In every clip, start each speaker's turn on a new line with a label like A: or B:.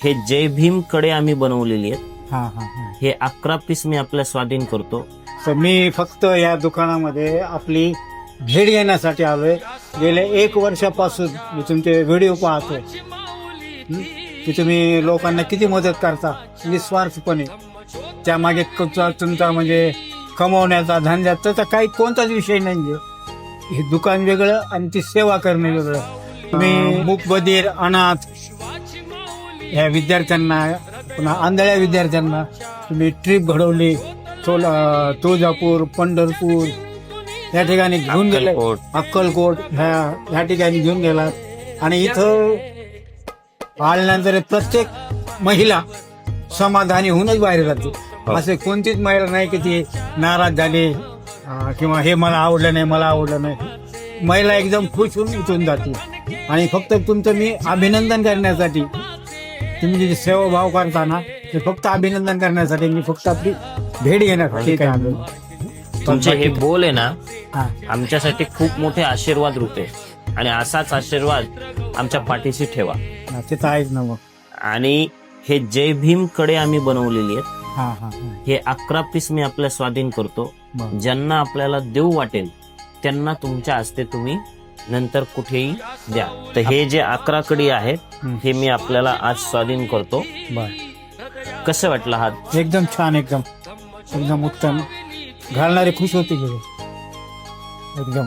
A: हे जय भीम कडे आम्ही बनवलेली आहेत.
B: हा हा हा.
A: हे 11 पीस मी आपल्या स्वाधीन करतो.
B: तर मी फक्त या दुकानामध्ये आपली भेट घेण्यासाठी आलोय. गेल्या 1 वर्षापासून मी तुमचे व्हिडिओ पाहतोय की तुम्ही लोकांना किती मदत करता निस्वार्थपणे. त्यामागे तुमचा म्हणजे कमवण्याचा धंद्याचा त्याचा काही कोणताच विषय नाहीये. हे दुकान वेगळं आणि ती सेवा करणे वेगळं. तुम्ही मूकबधीर अनाथ ह्या विद्यार्थ्यांना पुन्हा आंधळ्या विद्यार्थ्यांना तुम्ही ट्रिप घडवली. तुळजापूर, पंढरपूर या ठिकाणी घेऊन गेले. अक्कलकोट ह्या ठिकाणी घेऊन गेलात आणि इथं आल्यानंतर प्रत्येक महिला समाधानी होऊनच बाहेर जाते. असे कोणतीच महिला नाही की ती नाराज झाली किंवा हे मला आवडलं नाही मला आवडलं नाही. महिला एकदम खुश होऊन इथून जाते. आणि फक्त तुमचं मी अभिनंदन करण्यासाठी तुम्ही जे सेवाभाव करता ना ते फक्त अभिनंदन करण्यासाठी मी फक्त आपली भेट घेण्यासाठी काय आलो.
A: तुमचे हे बोल आहे ना
B: हा.
A: आमच्यासाठी खूप मोठे आशीर्वाद रूप आहे आणि असाच आशीर्वाद आमच्या पाठीशी ठेवा.
B: ते तर आहेच ना मग.
A: आणि हे जय भीम कडे आम्ही बनवलेली आहेत.
B: हा हा हा.
A: हे 11 पीस मी आपल्या स्वाधीन करतो.
B: बरं.
A: ज्यांना आपल्याला देऊ वाटेल त्यांना तुमच्या हस्ते तुम्ही नंतर कुठेही द्या. तर हे जे 11 कडी आहेत हे मी आपल्याला आज स्वाधीन करतो.
B: बर.
A: कसं वाटलं हात?
B: एकदम छान एकदम एकदम उत्तम. घालणारे खुश होते गेले एकदम.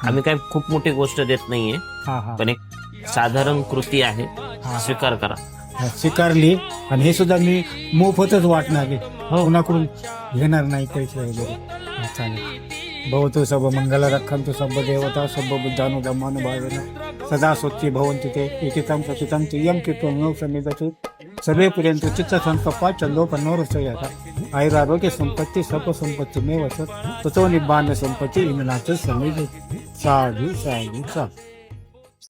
A: आम्ही काही खूप मोठी गोष्ट देत नाहीये
B: हा हा
A: पण एक साधारण कृती आहे,
B: हा.
A: स्वीकार करा.
B: स्वीकारली. आणि हे सुद्धा मी मोफतच वाटणार आहे. कुणाकडून घेणार नाही पैसे वगैरे. हा, चालेल. भवतु सब मंगल रक्षन्तु सब देवता सब बुद्धानु धम्मानु भावेन सदा स्वच्छ भवन्तु ते एकितं सचितं यं कीर्तनं नो सन्निधत्ते सर्वे पर्यंत चित्तसंकल्पा चंदोपन्नोरसयता आयुरारोग्य संपत्ती सप संपत्ती मे वसत ततो निब्बाण संपत्ती इमनाच समिधी साधु साधु साधु.